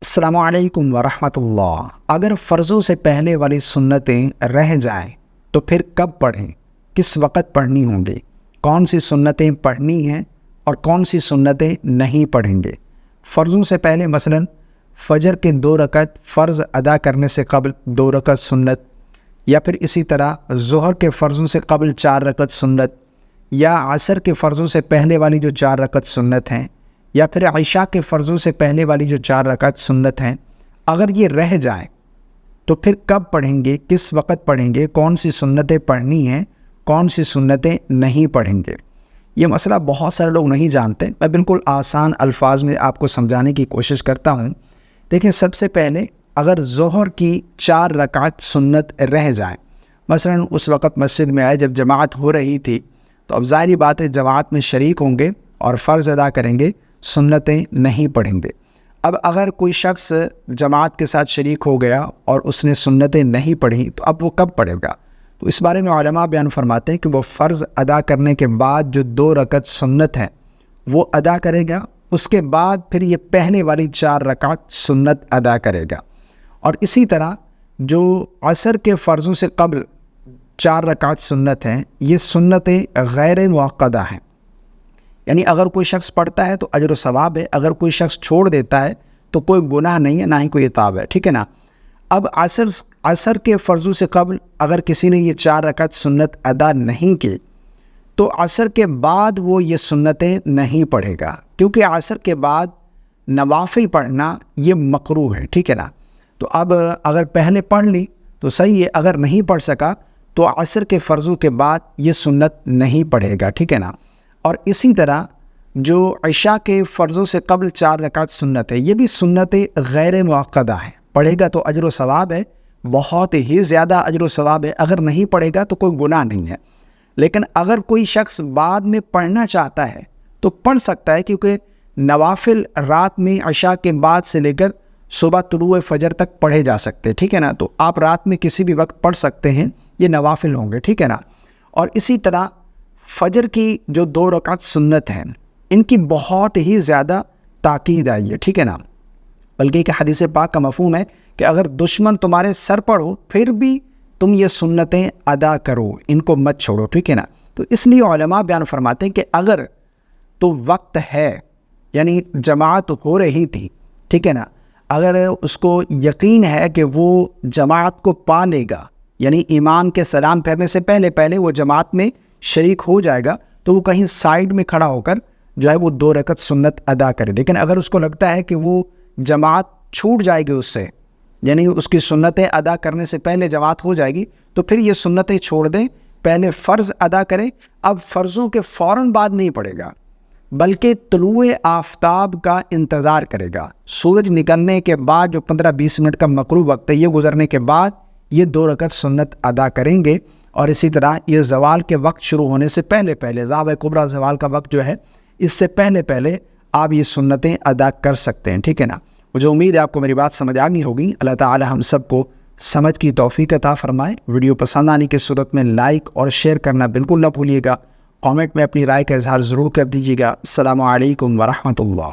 السلام علیکم ورحمۃ اللہ۔ اگر فرضوں سے پہلے والی سنتیں رہ جائیں تو پھر کب پڑھیں، کس وقت پڑھنی ہوں گی، کون سی سنتیں پڑھنی ہیں اور کون سی سنتیں نہیں پڑھیں گے۔ فرضوں سے پہلے مثلاً فجر کے 2 رکعت فرض ادا کرنے سے قبل 2 رکعت سنت، یا پھر اسی طرح ظہر کے فرضوں سے قبل 4 رکعت سنت، یا عصر کے فرضوں سے پہلے والی جو 4 رکعت سنت ہیں، یا پھر عشاء کے فرضوں سے پہلے والی جو 4 رکعت سنت ہیں، اگر یہ رہ جائیں تو پھر کب پڑھیں گے، کس وقت پڑھیں گے، کون سی سنتیں پڑھنی ہیں، کون سی سنتیں نہیں پڑھیں گے۔ یہ مسئلہ بہت سارے لوگ نہیں جانتے، میں بالکل آسان الفاظ میں آپ کو سمجھانے کی کوشش کرتا ہوں۔ دیکھیں، سب سے پہلے اگر ظہر کی 4 رکعت سنت رہ جائیں، مثلاً اس وقت مسجد میں آئے جب جماعت ہو رہی تھی، تو اب ظاہری بات ہے جماعت میں شریک ہوں گے اور فرض ادا کریں گے، سنتیں نہیں پڑھیں گے۔ اب اگر کوئی شخص جماعت کے ساتھ شریک ہو گیا اور اس نے سنتیں نہیں پڑھی تو اب وہ کب پڑھے گا؟ تو اس بارے میں علماء بیان فرماتے ہیں کہ وہ فرض ادا کرنے کے بعد جو 2 رکعت سنت ہیں وہ ادا کرے گا، اس کے بعد پھر یہ پہلے والی 4 رکعت سنت ادا کرے گا۔ اور اسی طرح جو عصر کے فرضوں سے قبل 4 رکعت سنت ہیں، یہ سنتیں غیر مؤکدہ ہیں، یعنی اگر کوئی شخص پڑھتا ہے تو اجر و ثواب ہے، اگر کوئی شخص چھوڑ دیتا ہے تو کوئی گناہ نہیں ہے، نہ ہی کوئی عتاب ہے، ٹھیک ہے نا۔ اب عصر کے فرضوں سے قبل اگر کسی نے یہ 4 رکعت سنت ادا نہیں کی تو عصر کے بعد وہ یہ سنتیں نہیں پڑھے گا، کیونکہ عصر کے بعد نوافل پڑھنا یہ مکروہ ہے، ٹھیک ہے نا۔ تو اب اگر پہلے پڑھ لی تو صحیح ہے، اگر نہیں پڑھ سکا تو عصر کے فرضوں کے بعد یہ سنت نہیں پڑھے گا، ٹھیک ہے نا۔ اور اسی طرح جو عشاء کے فرضوں سے قبل 4 رکعت سنت ہے، یہ بھی سنتیں غیر مؤکدہ ہیں، پڑھے گا تو اجر و ثواب ہے، بہت ہی زیادہ اجر و ثواب ہے، اگر نہیں پڑھے گا تو کوئی گناہ نہیں ہے۔ لیکن اگر کوئی شخص بعد میں پڑھنا چاہتا ہے تو پڑھ سکتا ہے، کیونکہ نوافل رات میں عشاء کے بعد سے لے کر صبح طلوع فجر تک پڑھے جا سکتے ہیں، ٹھیک ہے نا۔ تو آپ رات میں کسی بھی وقت پڑھ سکتے ہیں، یہ نوافل ہوں گے، ٹھیک ہے نا۔ اور اسی طرح فجر کی جو 2 رکعت سنت ہیں، ان کی بہت ہی زیادہ تاکید آئی ہے، ٹھیک ہے نا۔ بلکہ ایک حدیث پاک کا مفہوم ہے کہ اگر دشمن تمہارے سر پر ہو پھر بھی تم یہ سنتیں ادا کرو، ان کو مت چھوڑو، ٹھیک ہے نا۔ تو اس لیے علماء بیان فرماتے ہیں کہ اگر تو وقت ہے، یعنی جماعت ہو رہی تھی، ٹھیک ہے نا، اگر اس کو یقین ہے کہ وہ جماعت کو پا لے گا، یعنی امام کے سلام پھیرنے سے پہلے وہ جماعت میں شریک ہو جائے گا، تو وہ کہیں سائیڈ میں کھڑا ہو کر جو ہے وہ 2 رکعت سنت ادا کرے۔ لیکن اگر اس کو لگتا ہے کہ وہ جماعت چھوٹ جائے گی اس سے، یعنی اس کی سنتیں ادا کرنے سے پہلے جماعت ہو جائے گی، تو پھر یہ سنتیں چھوڑ دیں، پہلے فرض ادا کرے۔ اب فرضوں کے فوراً بعد نہیں پڑے گا، بلکہ طلوع آفتاب کا انتظار کرے گا، سورج نکلنے کے بعد جو 15-20 منٹ کا مکروہ وقت ہے، یہ گزرنے کے بعد یہ 2 رکعت سنت ادا کریں گے۔ اور اسی طرح یہ زوال کے وقت شروع ہونے سے پہلے ذابح کبریٰ زوال کا وقت جو ہے، اس سے پہلے آپ یہ سنتیں ادا کر سکتے ہیں، ٹھیک ہے نا۔ مجھے امید ہے آپ کو میری بات سمجھ آ گئی ہوگی۔ اللہ تعالی ہم سب کو سمجھ کی توفیق عطا فرمائے۔ ویڈیو پسند آنے کی صورت میں لائک اور شیئر کرنا بالکل نہ بھولیے گا، کامنٹ میں اپنی رائے کا اظہار ضرور کر دیجیے گا۔ السلام علیکم ورحمۃ اللہ۔